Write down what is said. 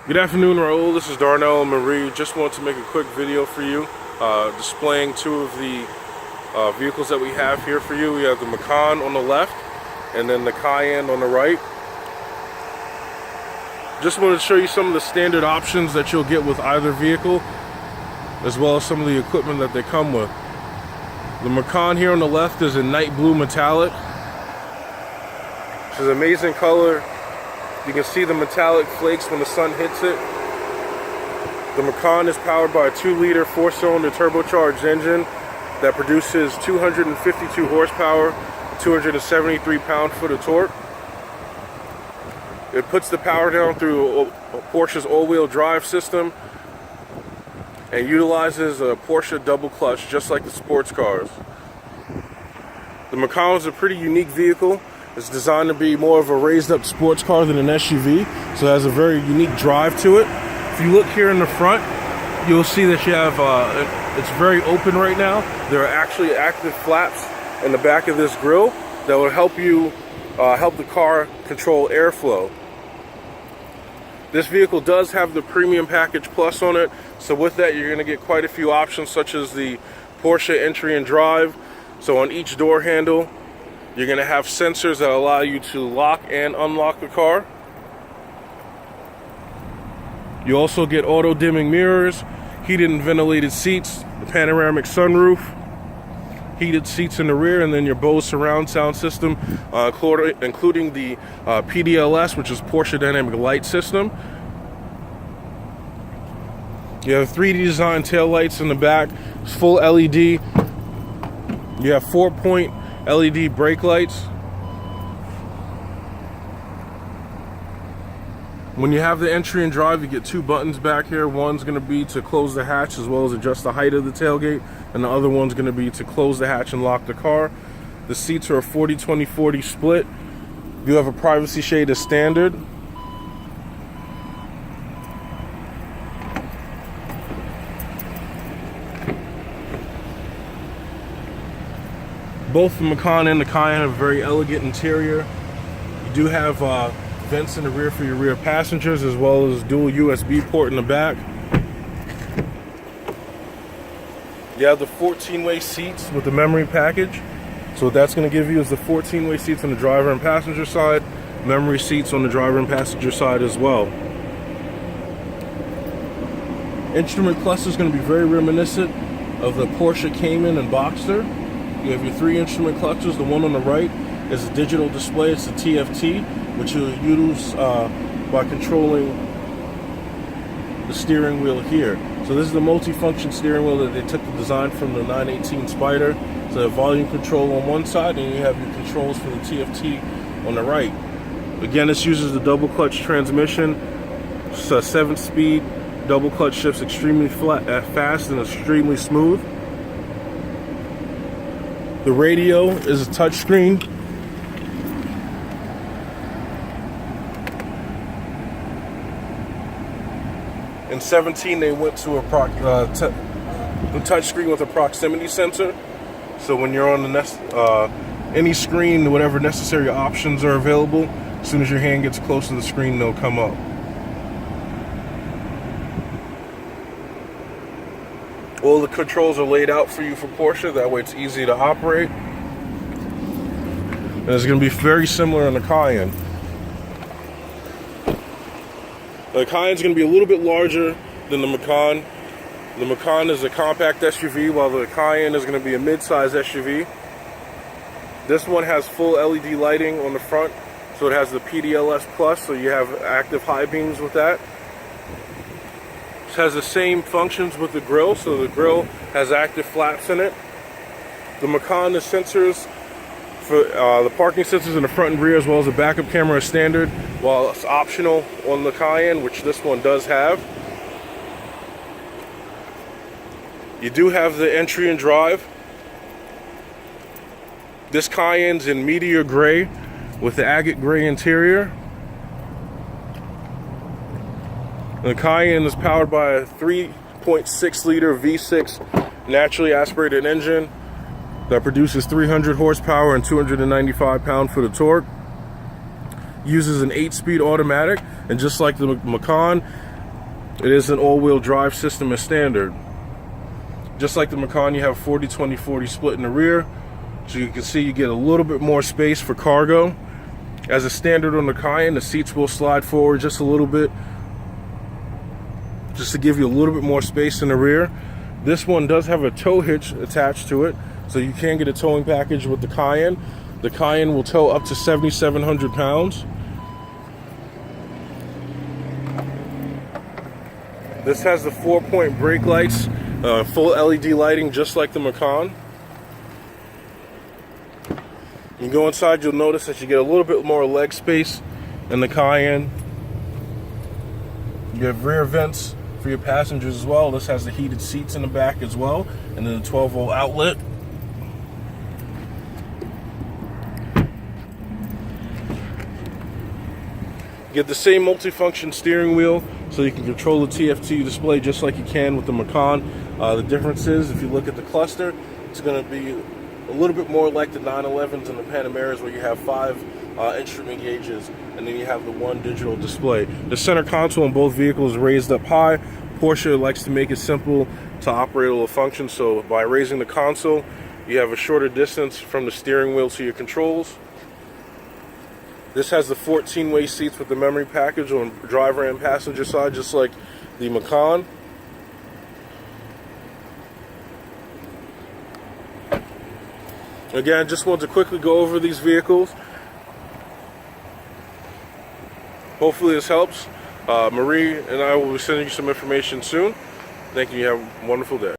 Good afternoon, Raul. This is Darnell and Marie. Just want to make a quick video for you, displaying two of the vehicles that we have here for you. We have the Macan on the left, and then the Cayenne on the right. Just wanted to show you some of the standard options that you'll get with either vehicle, as well as some of the equipment that they come with. The Macan here on the left is in night blue metallic. It's an amazing color. You can see the metallic flakes when the sun hits it. The Macan is powered by a 2-liter 4-cylinder turbocharged engine that produces 252 horsepower, 273 pound-foot of torque. It puts the power down through Porsche's all-wheel drive system and utilizes a Porsche double clutch just like the sports cars. The Macan is a pretty unique vehicle. It's designed to be more of a raised up sports car than an SUV, so it has a very unique drive to it. If you look here in the front, you'll see that you have, it's very open right now. There are actually active flaps in the back of this grille that will help you, help the car control airflow. This vehicle does have the Premium Package Plus on it, so with that you're going to get quite a few options such as the Porsche Entry and Drive. So on each door handle, you're going to have sensors that allow you to lock and unlock the car. You also get auto dimming mirrors, heated and ventilated seats, the panoramic sunroof, heated seats in the rear, and then your Bose surround sound system, including the PDLS, which is Porsche Dynamic Light System. You have 3D designed tail lights in the back, it's full LED. You have 4-point LED brake lights. When you have the entry and drive, you get 2 buttons back here. One's going to be to close the hatch as well as adjust the height of the tailgate, and the other one's going to be to close the hatch and lock the car. The seats are a 40-20-40 split. You have a privacy shade as standard. Both the Macan and the Cayenne have a very elegant interior. You do have vents in the rear for your rear passengers, as well as dual USB port in the back. You have the 14-way seats with the memory package. So what that's going to give you is the 14-way seats on the driver and passenger side, memory seats on the driver and passenger side as well. Instrument cluster is going to be very reminiscent of the Porsche Cayman and Boxster. You have your 3 instrument clusters. The one on the right is a digital display. It's a TFT, which you'll use by controlling the steering wheel here. So this is the multi-function steering wheel that they took the design from the 918 Spider. So the volume control on one side, and you have your controls for the TFT on the right. Again, this uses the double clutch transmission. It's a 7-speed double clutch, shifts extremely fast and extremely smooth. The radio is a touchscreen. In 17, they went to a touchscreen with a proximity sensor. So when you're on the any screen, whatever necessary options are available, as soon as your hand gets close to the screen, they'll come up. All the controls are laid out for you for Porsche, that way it's easy to operate. And it's going to be very similar in the Cayenne. The Cayenne's going to be a little bit larger than the Macan. The Macan is a compact SUV, while the Cayenne is going to be a mid-size SUV. This one has full LED lighting on the front, so it has the PDLS Plus, so you have active high beams with that. It has the same functions with the grille, so the grille has active flaps in it. The Macan, the sensors for the parking sensors in the front and rear, as well as the backup camera, are standard, while it's optional on the Cayenne, which this one does have. You do have the entry and drive. This Cayenne's in meteor gray with the agate gray interior. The Cayenne is powered by a 3.6-liter V6 naturally aspirated engine that produces 300 horsepower and 295 pound-foot of torque. Uses an 8-speed automatic, and just like the Macan, It is an all-wheel drive system as standard. Just like the Macan, you have 40-20-40 split in the rear. So you can see you get a little bit more space for cargo. As a standard on the Cayenne, the seats will slide forward just a little bit, just to give you a little bit more space in the rear. This one does have a tow hitch attached to it, so you can get a towing package with the Cayenne. The Cayenne will tow up to 7,700 pounds. This has the 4-point brake lights, full LED lighting just like the Macan. You go inside, you'll notice that you get a little bit more leg space in the Cayenne. You have rear vents for your passengers as well. This has the heated seats in the back as well, and then a 12-volt outlet. You get the same multifunction steering wheel, so you can control the TFT display just like you can with the Macan. The difference is, if you look at the cluster, it's going to be a little bit more like the 911s and the Panameras, where you have 5 instrument gauges, and then you have the 1 digital display. The center console in both vehicles is raised up high. Porsche likes to make it simple to operate all the functions, so by raising the console, you have a shorter distance from the steering wheel to your controls. This has the 14-way seats with the memory package on driver and passenger side, just like the Macan. Again, just wanted to quickly go over these vehicles. Hopefully this helps. Marie and I will be sending you some information soon. Thank you. You have a wonderful day.